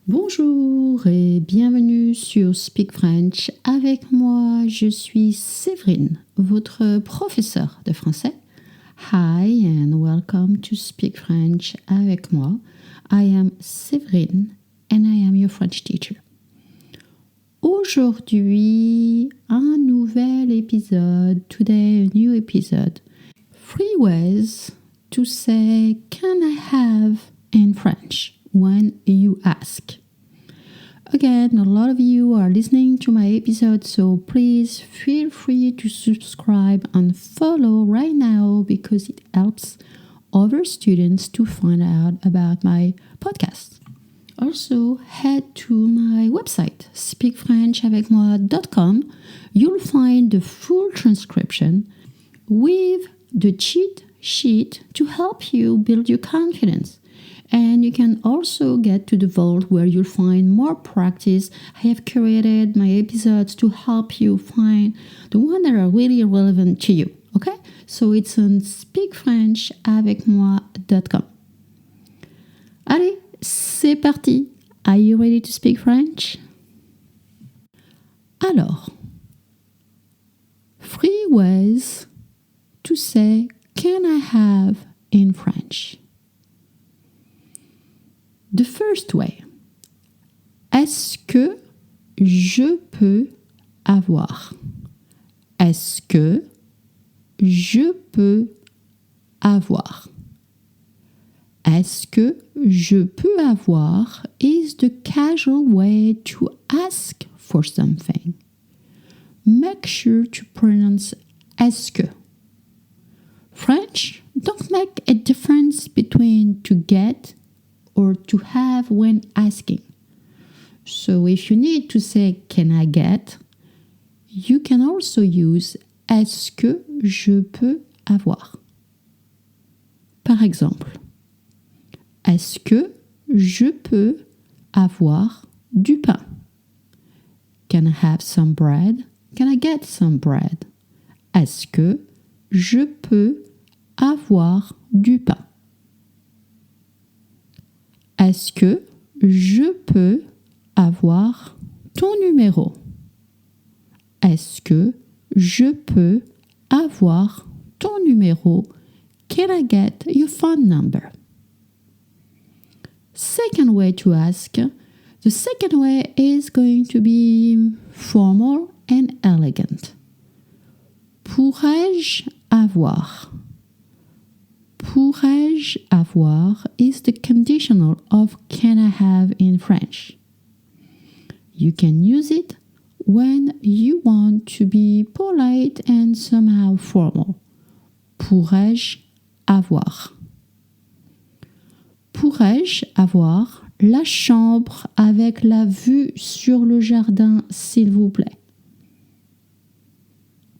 Bonjour et bienvenue sur Speak French. Avec moi, je suis Séverine, votre professeure de français. Hi and welcome to Speak French avec moi. I am Séverine and I am your French teacher. Aujourd'hui, un nouvel épisode. Today, a new episode. 3 ways to say can I have in French when you ask. Again, a lot of you are listening to my episode, so please feel free to subscribe and follow right now because it helps other students to find out about my podcast. Also, head to my website, speakfrenchavecmoi.com. You'll find the full transcription with the cheat sheet to help you build your confidence. And you can also get to the vault where you'll find more practice. I have curated my episodes to help you find the ones that are really relevant to you. Okay? So it's on speakfrenchavecmoi.com. Allez, c'est parti. Are you ready to speak French? Alors, 3 ways to say can I have in French. The first way. Est-ce que je peux avoir? Est-ce que je peux avoir? Est-ce que je peux avoir is the casual way to ask for something. Make sure to pronounce est-ce que. French don't make a difference between to get or to have when asking. So if you need to say can I get, you can also use est-ce que je peux avoir. Par exemple, est-ce que je peux avoir du pain? Can I have some bread? Can I get some bread? Est-ce que je peux avoir du pain? Est-ce que je peux avoir ton numéro? Est-ce que je peux avoir ton numéro? Can I get your phone number? Second way to ask. The second way is going to be formal and elegant. Pourrais-je avoir? Pourrais-je avoir is the conditional of can I have in French. You can use it when you want to be polite and somehow formal. Pourrais-je avoir? Pourrais-je avoir la chambre avec la vue sur le jardin, s'il vous plaît?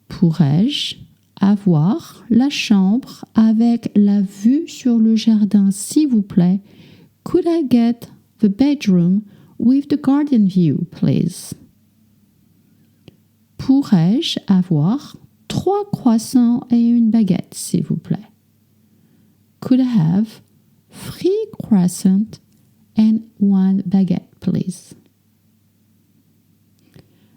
Pourrais-je avoir la chambre avec la vue sur le jardin, s'il vous plaît? Could I get the bedroom with the garden view, please? Pourrais-je avoir 3 croissants et une baguette, s'il vous plaît? Could I have 3 croissants and 1 baguette, please?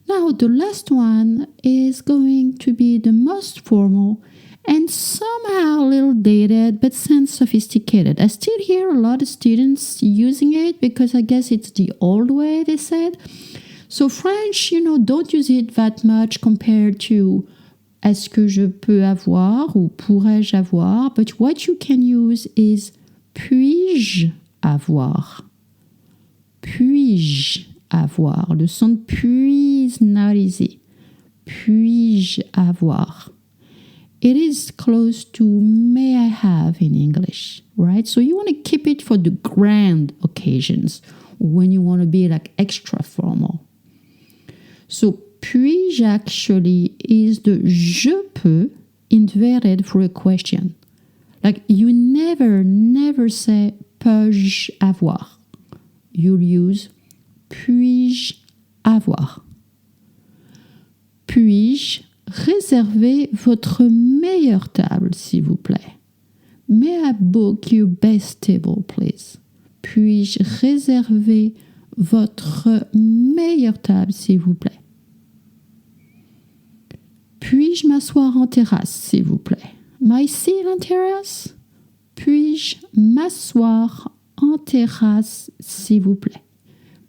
Now, the last one is going to be the most formal and somehow a little dated, but sounds sophisticated. I still hear a lot of students using it because I guess it's the old way, they said. So French, don't use it that much compared to est-ce que je peux avoir ou pourrais-je avoir. But what you can use is puis-je avoir? Puis-je avoir? Le son puis is not easy. Puis-je avoir? It is close to may I have in English, right? So you want to keep it for the grand occasions when you want to be like extra formal. So puis-je actually is the je peux inverted for a question. Like you never say peux-je avoir. You'll use puis-je avoir. Puis-je réserver votre meilleure table, s'il vous plaît? May I book your best table, please? Puis-je réserver votre meilleure table, s'il vous plaît? Puis-je m'asseoir en terrasse, s'il vous plaît? May I sit on terrace? Puis-je m'asseoir en terrasse, s'il vous plaît?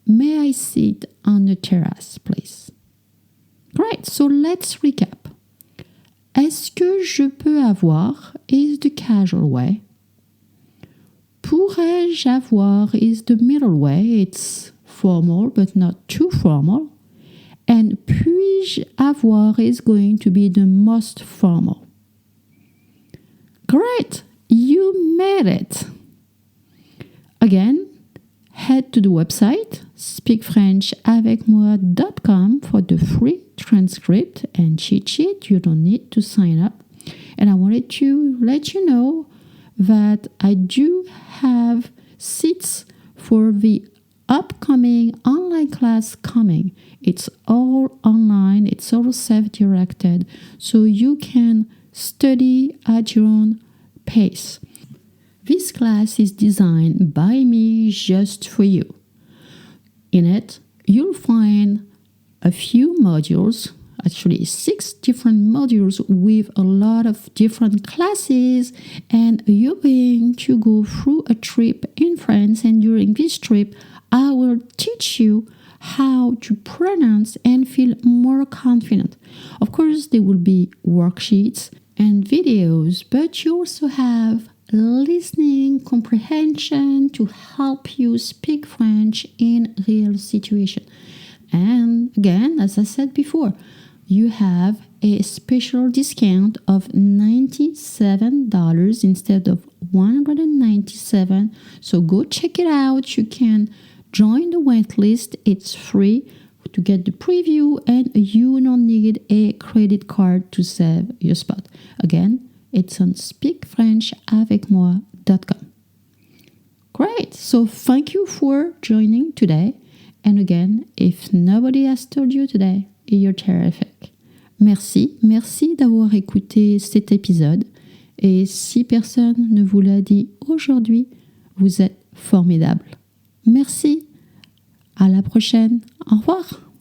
May I sit on the terrace, please? Great, so let's recap. Est-ce que je peux avoir is the casual way. Pourrais-je avoir is the middle way. It's formal but not too formal. And puis-je avoir is going to be the most formal. Great, you made it. Again, head to the website speakfrenchAvecMoi.com for the free transcript and cheat sheet. You don't need to sign up. And I wanted to let you know that I do have seats for the upcoming online class coming. It's all online, it's all self-directed, so you can study at your own pace. This class is designed by me just for you. In it, you'll find a few modules, actually 6 different modules with a lot of different classes, and you're going to go through a trip in France, and during this trip, I will teach you how to pronounce and feel more confident. Of course, there will be worksheets and videos, but you also have listening comprehension to help you speak French in real situation. And again, as I said before, you have a special discount of $97 instead of $197. So go check it out. You can join the waitlist. It's free to get the preview, and you don't need a credit card to save your spot. Again, it's on speakfrenchAvecMoi.com. Great. So thank you for joining today. And again, if nobody has told you today, you're terrific. Merci d'avoir écouté cet épisode. Et si personne ne vous l'a dit aujourd'hui, vous êtes formidable. Merci. À la prochaine. Au revoir.